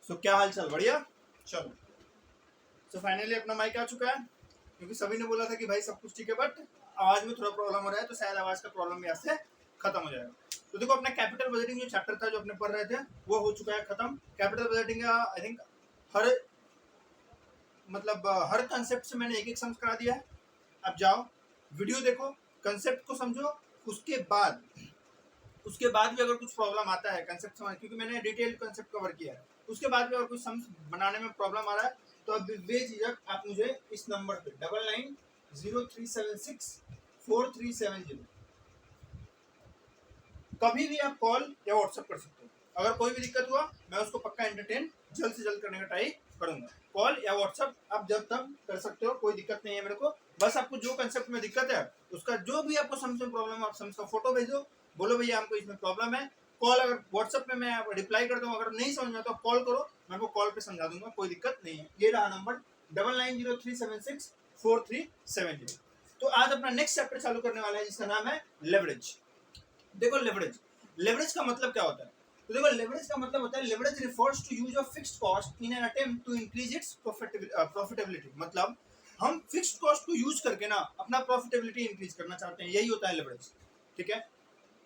क्या हाल चाल, बढ़िया। चलो, फाइनली अपना माइक आ चुका है, क्योंकि सभी ने बोला था कि भाई सब कुछ ठीक है, बट आवाज में थोड़ा प्रॉब्लम हो रहा है, तो शायद आवाज का प्रॉब्लम यहाँ से खत्म हो जाएगा। तो देखो, अपना कैपिटल बजटिंग जो चैप्टर था जो अपने पढ़ रहे थे वो हो चुका है खत्म। कैपिटल बजटिंग का I think her her concept से मैंने एक सम्स करा दिया है। अब जाओ, वीडियो देखो, कंसेप्ट को समझो, उसके बाद भी अगर कुछ प्रॉब्लम आता है कंसेप्ट समझ, क्योंकि मैंने डिटेल कंसेप्ट कवर किया है, उसके बाद भी अगर कुछ सम्स बनाने में प्रॉब्लम आ रहा है तो अब बेझिझक आप मुझे इस नंबर पे 9903764370 कभी भी आप कॉल या व्हाट्सएप कर सकते हो। अगर कोई भी दिक्कत हुआ मैं उसको पक्का एंटरटेन जल्द से जल्द करने का ट्राई करूंगा। कॉल या व्हाट्सएप आप जब तक कर सकते हो, कोई दिक्कत नहीं है मेरे को। बस आपको जो कंसेप्ट में दिक्कत है उसका जो भी आपको समझ में प्रॉब्लम है, आप समझ का फोटो भेजो, बोलो भैया हमको इसमें प्रॉब्लम है। कॉल, अगर व्हाट्सएप में मैं रिप्लाई करता हूँ, अगर नहीं समझ में तो कॉल करो, मैं आपको कॉल पे समझा दूंगा, कोई दिक्कत नहीं है। ये रहा नंबर 9903764370। तो आज अपना नेक्स्ट चैप्टर चालू करने वाला है जिसका नाम है लेवरेज। देखो, लेवरेज का मतलब क्या होता है? तो देखो, लेवरेज का मतलब होता है leverage refers to use of fixed cost in an attempt to increase its profitability. मतलब हम फिक्स्ड कॉस्ट को यूज करके ना अपना प्रॉफिटेबिलिटी इंक्रीज करना चाहते हैं, यही होता है लेवरेज। ठीक है,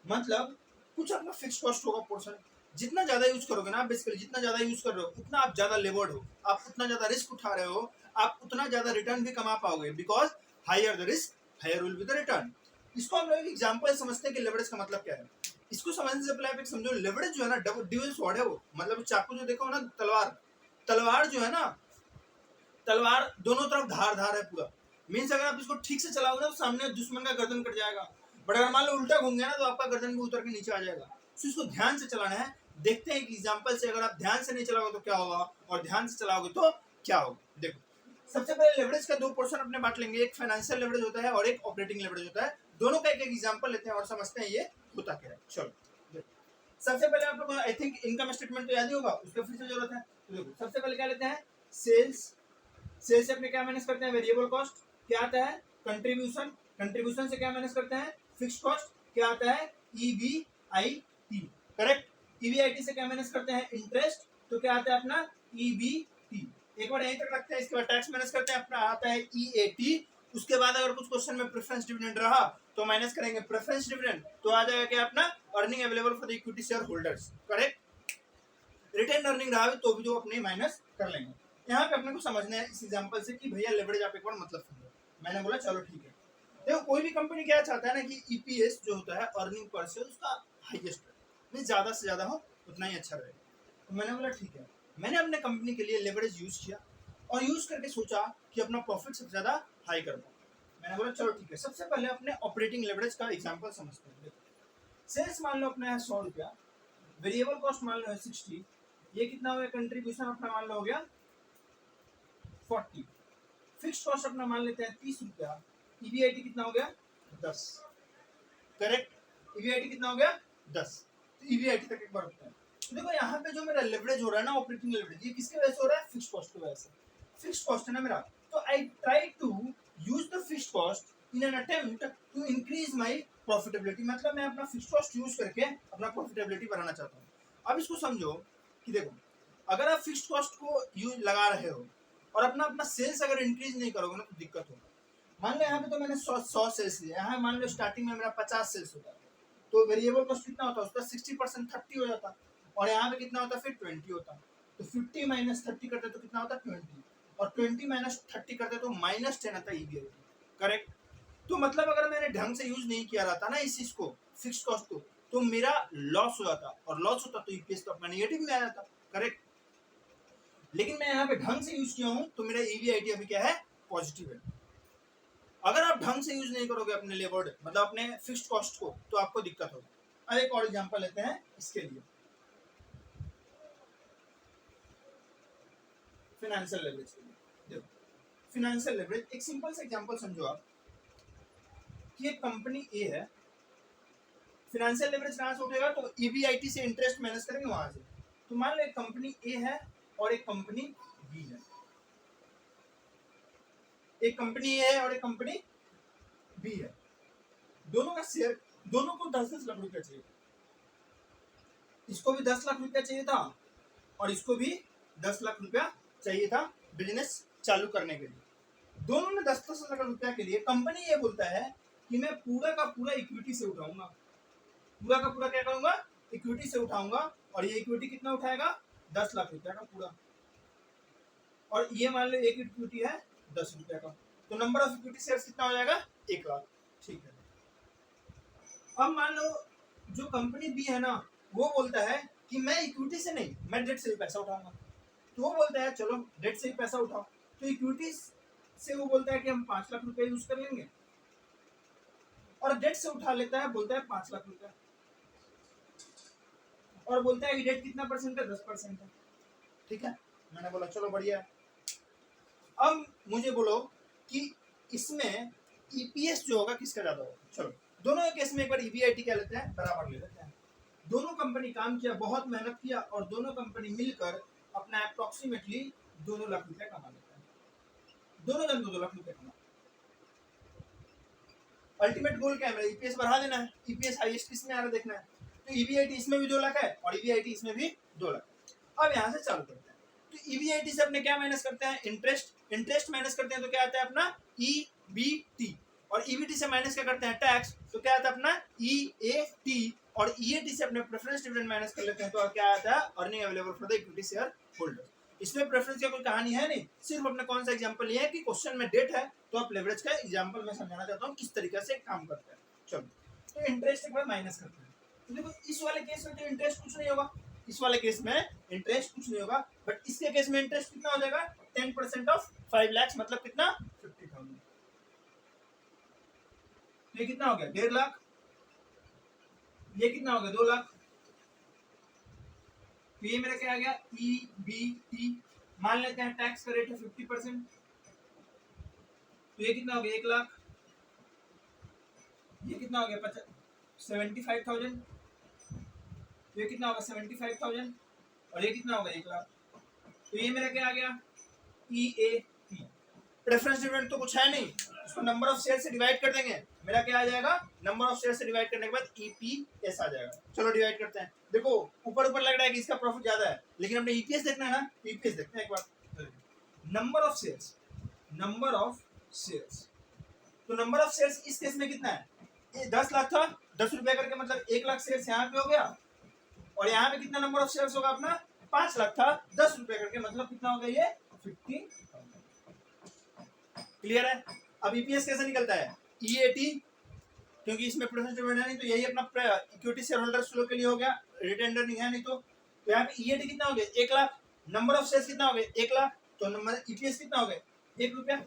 मतलब कुछ अपना फिक्स्ड कॉस्ट होगा पोर्शन, जितना ज्यादा यूज करोगे ना, बेसिकली जितना ज्यादा यूज कर रहे हो उतना आप ज्यादा लेवर्ड हो, आप उतना ज्यादा रिस्क उठा रहे हो, आप उतना ज्यादा रिटर्न भी कमा पाओगे, because higher the risk higher will be the return. इसको हम लोग एक एग्जांपल समझते हैं कि लेवरेज का मतलब क्या है। इसको समझने से पहले आप एक समझो, लेवरेज जो है ना डबल स्वॉर्ड है। वो मतलब चाकू जो देखो ना, तलवार जो है ना, तलवार दोनों तरफ धार है पूरा। मीन्स अगर आप इसको ठीक से चलाओगे ना तो सामने दुश्मन का गर्दन कट जाएगा, बट अगर मान लो उल्टा घूम गया ना तो आपका गर्दन भी उतर के नीचे आ जाएगा। तो इसको ध्यान से चलाना है। देखते हैं कि एग्जांपल से, अगर आप ध्यान से नहीं चलाओगे तो क्या होगा और ध्यान से चलाओगे तो क्या होगा। देखो, सबसे पहले लेवरेज का दो पोर्शन अपने बांट लेंगे, एक फाइनेंशियल लेवरेज होता है और एक ऑपरेटिंग लेवरेज होता है। दोनों का एक एग्जांपल लेते हैं और समझते हैं ये होता क्या है। चलो, सबसे पहले आप लोग आई थिंक इनकम स्टेटमेंट तो याद ही होगा, उसका फिर से जरूरत है। तो देखो, सबसे पहले क्या लेते हैं, सेल्स से अपने क्या मैनेज करते हैं, वेरिएबल कॉस्ट। क्या आता है, कंट्रीब्यूशन से क्या मैनेज करते हैं, फिक्स्ड कॉस्ट। क्या आता है, ईबीआईटी। करेक्ट, ईबीआईटी से क्या मैनेज करते हैं, इंटरेस्ट। तो क्या आता है अपना, ईबीटी। एक बार यहीं तक रखते हैं, इसके बाद टैक्स मैनेज करते हैं, अपना आता है ईएटी। उसके बाद अगर कुछ क्वेश्चन में प्रेफरेंस डिविडेंड रहा तो माइनस करेंगे प्रेफरेंस डिविडेंड, तो आ जाएगा क्या अपना, earning available for the equity shareholders. Correct, retained earning रहा तो भी जो अपने माइनस कर लेंगे। यहाँ पे अपने को समझना है इस एग्जांपल से कि भैया लेवरेज आप एक बार मतलब समझो। मैंने बोला चलो ठीक है। देखो, कोई भी कंपनी क्या चाहता है ना कि ईपीएस जो होता है, अर्निंग पर शेयर, उसका हाईएस्ट रहे, ज्यादा से ज्यादा हो उतना ही अच्छा रहे। तो मैंने बोला ठीक है, मैंने अपने कंपनी के लिए लेवरेज यूज किया और यूज करके सोचा कि अपना प्रॉफिट सबसे ज्यादा हाई कर पाऊँ। मैंने बोला चलो ठीक है, सबसे पहले अपने ऑपरेटिंग लेवरेज का एग्जांपल समझते हैं। सेल्स मान लो अपना है 100 रुपया, वेरिएबल कॉस्ट मान लो है 60, ये कितना हो गया, कंट्रीब्यूशन अपना मान लो हो गया 40, फिक्स्ड कॉस्ट अपना मान लेते हैं 30 रुपया, ईबीआईटी कितना हो गया 10। करेक्ट, ईबीआईटी कितना हो गया 10। तो ईबीआईटी तक एक बार होता है। तो देखो, यहाँ पे जो मेरा लेवरेज हो रहा है ना, ऑपरेटिंग लेवरेज, ये किसके वजह से हो रहा है, फिक्स्ड कॉस्ट की वजह से। फिक्स्ड कॉस्ट है ना मेरा, तो I try to use the fixed cost in an attempt to increase my profitability. मतलब मैं अपना फिक्स्ड कॉस्ट यूज करके अपना प्रॉफिटेबिलिटी बढ़ाना चाहता हूँ। अब इसको समझो कि देखो, अगर आप फिक्स्ड कॉस्ट को यूज लगा रहे हो और अपना सेल्स अगर इंक्रीज नहीं करोगे ना तो दिक्कत होगा। मान लो यहाँ पे तो मैंने 100 सेल्स लिया, यहाँ मान लो स्टार्टिंग में मेरा 50 सेल्स होता है, तो वेरिएबल कॉस्ट कितना होता है उसका, 60% 30 हो जाता, और यहाँ पे कितना होता, फिर 20 होता। तो 50 माइनस 30 करते तो कितना होता, 20, और 20 माइनस 30 करते तो -10 आता ईबीआईटी। करेक्ट, तो मतलब अगर मैंने ढंग से यूज नहीं किया रहता ना इस चीज को, फिक्स्ड कॉस्ट को, तो मेरा लॉस हो जाता, और लॉस होता तो ईपीएस तो अपना नेगेटिव में आ जाता। करेक्ट, लेकिन मैं यहाँ पे ढंग से यूज किया हूँ तो मेरा ईबीआईटी अभी क्या है, पॉजिटिव है। अगर आप ढंग से यूज नहीं करोगे अपने लेबर, मतलब अपने फिक्स्ड कॉस्ट को, तो आपको दिक्कत होगी। अब एक और एग्जांपल लेते हैं इसके लिए, फाइनेंशियल लेवरेज के लिए। देखो, फाइनेंशियल लेवरेज एक सिंपल सा एग्जांपल समझो आप, कि एक कंपनी ए है, फाइनेंशियल लेवरेज कहाँ से उठेगा, तो ईबीआईटी से इंटरेस्ट माइनस करेंगे वहां से। तो मान लो एक कंपनी ए है और एक कंपनी बी है, एक कंपनी ए है और एक कंपनी बी है, दोनों का शेयर, दोनों को 10-10 लाख रुपया चाहिए। इसको भी 10 लाख रुपया चाहिए था और इसको भी 10 लाख रुपया चाहिए था बिजनेस चालू करने के लिए। दोनों ने 10-10 लाख रुपया के लिए, कंपनी ये बोलता है कि मैं पूरा का पूरा इक्विटी से उठाऊंगा, पूरा का पूरा क्या करूंगा, इक्विटी से उठाऊंगा। और ये इक्विटी कितना उठाएगा, 10 लाख रुपया का पूरा। और ये मान लो एक इक्विटी है 10 रुपया का, तो नंबर ऑफ इक्विटी शेयर्स कितना हो जाएगा, 1 लाख। ठीक है, अब मान लो जो कंपनी बी है ना, वो बोलता है कि मैं इक्विटी से नहीं, मैं डेट से ही पैसा उठाऊंगा। तो वो बोलता है चलो डेट से ही पैसा उठाओ। तो इक्विटी से वो बोलता है कि हम 5 लाख रुपए यूज कर लेंगे, और डेट से उठा लेता है, बोलता है 5 लाख रुपए, और बोलता है कि डेट कितना परसेंट है, 10% है। ठीक है, मैंने बोला चलो बढ़िया है। अब मुझे बोलो कि इसमें ईपीएस जो होगा किसका ज्यादा होगा। चलो दोनों केस में एक बार ईबीआईटी क्या लेते हैं, बराबर ले लेते हैं। दोनों कंपनी काम किया, बहुत मेहनत किया, और दोनों कंपनी मिलकर अपना अप्रोक्सीमेटली 2 लाख रुपया कमा लेते हैं। दोनों जन 2 लाख रुपया कमा। अल्टीमेट गोल क्या है मेरा, ईपीएस बढ़ा देना है। ईपीएस हाईएस्ट किसमें आ रहा है देखना है। तो ईबीआईटी इसमें भी 2 लाख है और ईबीआईटी इसमें भी 2 लाख है। अब यहाँ से चालू करते हैं। तो ईबीआईटी से अपने क्या माइनस करते हैं, इंटरेस्ट माइनस करते हैं, तो क्या आता है अपना ईबीटी। और ईबीटी से माइनस क्या करते हैं, टैक्स, तो क्या आता है अपना ईएटी। और ईएटी से अपने प्रेफरेंस डिविडेंड माइनस कर लेते हैं, तो क्या आता है, earning available for the equity share holder. इसमें प्रेफरेंस का कोई कहानी है नहीं, सिर्फ अपने कौन सा एग्जांपल लिया है कि क्वेश्चन में डेट है, तो आप लेवरेज का एग्जांपल मैं समझाना चाहता हूं किस तरीके से काम करता है। चलो तो इंटरेस्ट एक बार माइनस करते हैं। तो देखो इस वाले केस में तो इंटरेस्ट कुछ नहीं होगा, इस वाले केस में इंटरेस्ट कुछ नहीं होगा, बट इसके केस में इंटरेस्ट कितना हो जाएगा, 10% ऑफ 5 लाख, मतलब कितना, 50,000। ये कितना हो गया, 1.5 लाख। ये कितना हो गया, 2 लाख। तो ये मेरा क्या आ गया, ईबीटी। मान लेते हैं टैक्स का रेट है 50%, तो ये कितना हो गया, 1 लाख। ये कितना हो गया, 75,000। ये कितना होगा, 75,000। और ये कितना होगा, 1 लाख। तो ये मेरा क्या आ गया, ईएटी। प्रेफरेंस डिविडेंड तो कुछ है नहीं, इसको नंबर ऑफ शेयर से डिवाइड कर देंगे, मेरा क्या आ जाएगा, नंबर ऑफ शेयर से डिवाइड करने के बाद ईपीएस आ जाएगा। चलो डिवाइड करते हैं। देखो ऊपर ऊपर लग रहा है कि इसका प्रॉफिट ज्यादा है, लेकिन हमने ईपीएस देखना है ना, ईपीएस देखते हैं एक बार। Number of shares, number of shares, तो नंबर ऑफ शेयर्स इस केस में कितना है, ये 10 लाख था, 10 रुपया करके, मतलब 1 लाख शेयर्स यहाँ पे हो गया। और यहाँ पे कितना नंबर ऑफ शेयर्स होगा अपना, 5 लाख था, 10 रुपया करके, मतलब कितना हो गया, ये 50,000। क्लियर है। अब ईपीएस कैसे निकलता है, ईएटी, क्योंकि इसमें प्रेफरेंस डिविडेंड नहीं, तो यही अपना इक्विटी शेयर होल्डर्स फ्लो के लिए हो गया, रिटेंडर नहीं है नहीं तो यहाँ पे ईएटी कितना हो गया, 1 लाख। नंबर ऑफ शेयर्स कितना हो गया, 1 लाख, तो नंबर ईपीएस कितना हो गया, 1 रुपया।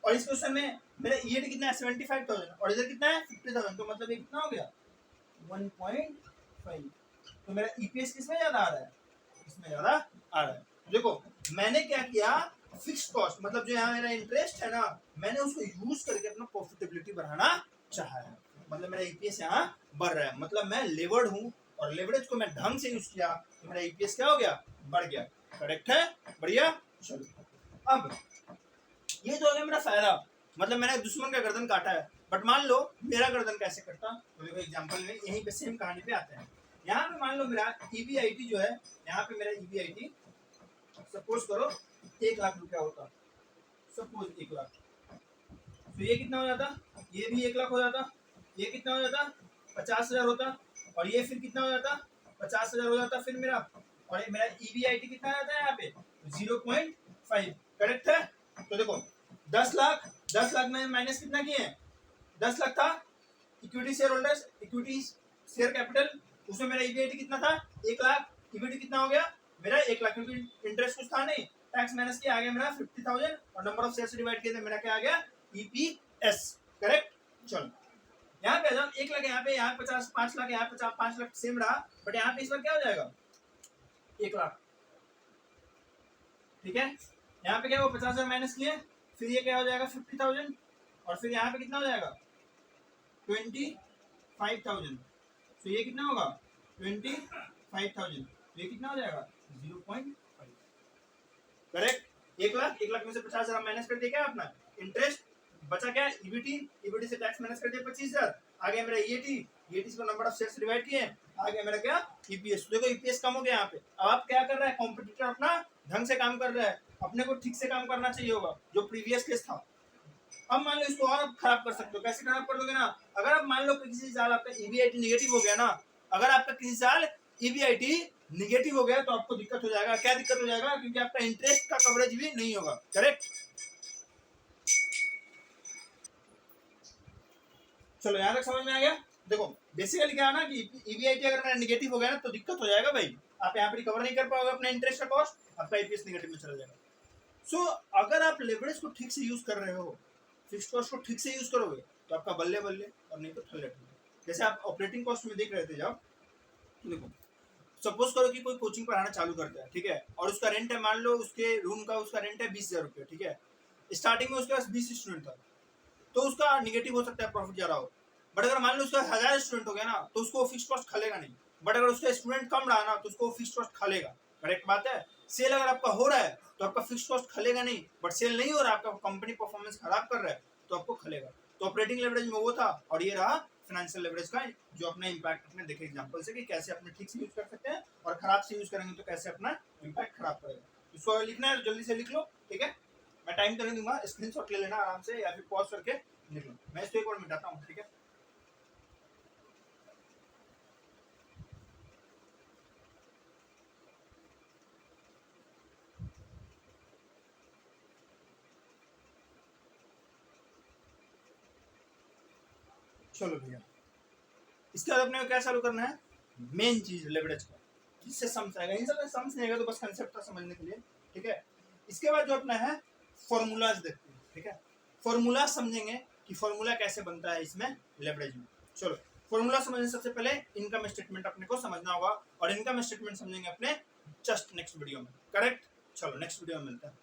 और इस क्वेश्चन में मेरा ईएटी कितना है, 75,000, और इधर कितना है, 50,000, तो मतलब ये कितना हो गया, 1.5। तो मेरा ईपीएस किसमें ज्यादा आ रहा है, इसमें ज्यादा आ रहा है। देखो मैंने क्या किया, फिक्स्ड कॉस्ट, मतलब जो यहाँ मेरा इंटरेस्ट है ना, मैंने उसको यूज करके अपना प्रॉफिटेबिलिटी बढ़ाना चाहा है, मतलब मेरा ईपीएस यहाँ बढ़ रहा है, मतलब मैं लेवर्ड हूँ, और लेवरेज को मैं ढंग से यूज किया, तो मेरा ईपीएस क्या हो गया, बढ़ गया। करेक्ट है, बढ़िया। चलो अब ये तो हो गया मेरा फायदा, मतलब मैंने दुश्मन का गर्दन काटा है। बट मान लो मेरा गर्दन कैसे कटता, तो देखो एग्जांपल में यहीं पे सेम कहानी पे आते हैं। यहाँ पे मान लो मेरा ईबीआईटी जो है, यहाँ पे मेरा ईबीआईटी सपोज करो 1 लाख रुपया होता, सपोज 1 लाख, तो ये कितना हो जाता, ये भी 1 लाख हो जाता, ये कितना हो जाता, 50,000 होता, और ये फिर कितना हो जाता, 50,000 हो जाता फिर मेरा, और ये मेरा ईबीआईटी कितना आ जाता है यहाँ पे, 0.5। करेक्ट है। तो देखो 10 लाख में माइनस कितना किए हैं, 10 लाख था equity share holders, equity share capital, उसमें मेरा ईबीआईटी कितना था, 1 लाख। इक्विटी कितना हो गया मेरा, 1 लाख, क्योंकि इंटरेस्ट कुछ था नहीं, टैक्स माइनस किया, आ गया मेरा 50,000, और नंबर ऑफ शेयर से डिवाइड किया, मेरा क्या आ गया, ईपीएस। करेक्ट। चलो यहाँ पे जब 1 लाख, यहाँ पे 50, 5 लाख, यहाँ 50, 5 लाख सेम रहा, बट यहाँ पे इस बार क्या हो जाएगा, 1 लाख। ठीक है, यहाँ पे क्या वो 50,000 माइनस किए, फिर ये क्या हो जाएगा 50,000, और फिर यहाँ पे कितना हो जाएगा 25,000। तो ये कितना होगा 25,000, ये कितना हो जाएगा 0.5। करेक्ट। 1 लाख में से 50,000 माइनस कर दिया, क्या अपना इंटरेस्ट बचा, क्या ईबीटी, ईबीटी से टैक्स माइनस कर दिया 25,000, आ गया मेरा ईएटी, ईएटी को नंबर ऑफ शेयर्स डिवाइड किए, आ गया मेरा क्या ईपीएस। देखो ईपीएस कम हो गया यहाँ पे। अब आप क्या कर रहा है, कॉम्पिटिटर अपना ढंग से काम कर रहा है, अपने को ठीक से काम करना चाहिए होगा, जो प्रीवियस केस था। अब मान लो इसको और खराब कर सकते हो, कैसे खराब कर दोगे ना, अगर आप मान लो किसी साल आपका ईबीआईटी निगेटिव हो गया ना, अगर आपका किसी साल ईबीआईटी निगेटिव हो गया तो आपको दिक्कत हो जाएगा। क्या दिक्कत हो जाएगा? क्योंकि आपका इंटरेस्ट का कवरेज भी नहीं होगा। करेक्ट। चलो यहाँ तक समझ में आ गया। देखो बेसिकली क्या है ना कि ईबीआईटी अगर मेरा निगेटिव हो गया ना तो दिक्कत हो जाएगा भाई, आप यहाँ पर रिकवर नहीं कर पाओगे अपना इंटरेस्ट का कॉस्ट, आपका ईपीएस निगेटिव में चला जाएगा। सो अगर आप लेवरेज को ठीक से यूज कर रहे हो, फिक्स्ड कॉस्ट को ठीक से यूज करोगे तो आपका बल्ले बल्ले, और नहीं तो ठल्ले ठल्ले। जैसे आप ऑपरेटिंग कॉस्ट में देख रहे थे जब, देखो सपोज करो कि कोई कोचिंग पढ़ाना चालू करता है, ठीक है, और उसका रेंट है, मान लो उसके रूम का उसका रेंट है 20,000 रुपये, ठीक है, स्टार्टिंग में उसके पास 20 स्टूडेंट था तो उसका निगेटिव हो सकता है, प्रॉफिट ज्यादा हो। बट अगर मान लो उसका 1000 स्टूडेंट हो गया ना तो उसको फिक्स कॉस्ट खलेगा नहीं। बट अगर उसका स्टूडेंट कम रहा ना तो उसको फिक्स कॉस्ट खलेगा। करेक्ट बात है। सेल अगर आपका हो रहा है तो आपका फिक्स कॉस्ट खलेगा नहीं, बट सेल नहीं हो रहा, आपका कंपनी परफॉर्मेंस खराब कर रहा है तो आपको खलेगा। तो ऑपरेटिंग लेवरेज में वो था, और ये रहा फाइनेंशियल लेवरेज का जो अपना इंपैक्ट अपने देखे एग्जांपल से कि कैसे अपने ठीक से यूज कर सकते हैं, और खराब से यूज करेंगे तो कैसे अपना इंपैक्ट खराब करेगा। इसको लिखना है जल्दी से लिख लो, ठीक है, मैं टाइम करने दूंगा, स्क्रीनशॉट ले लेना आराम से या फिर पॉज करके लिख लो। मैं इसको एक बार मिटाता हूँ, ठीक है। चलो भैया, इसके बाद अपने को क्या चालू करना है, मेन चीज लेवरेज का, जिससे सम्स आएगा। इन सब में सम्स नहीं आएगा तो बस कंसेप्ट था समझने के लिए, ठीक है। इसके बाद जो अपना है फॉर्मूलाज देखते हैं, ठीक है, फॉर्मूला समझेंगे कि फॉर्मूला कैसे बनता है इसमें लेवरेज में। चलो फॉर्मूला समझने सबसे पहले इनकम स्टेटमेंट अपने को समझना होगा, और इनकम स्टेटमेंट समझेंगे अपने जस्ट नेक्स्ट वीडियो में। करेक्ट। चलो नेक्स्ट वीडियो में मिलते हैं।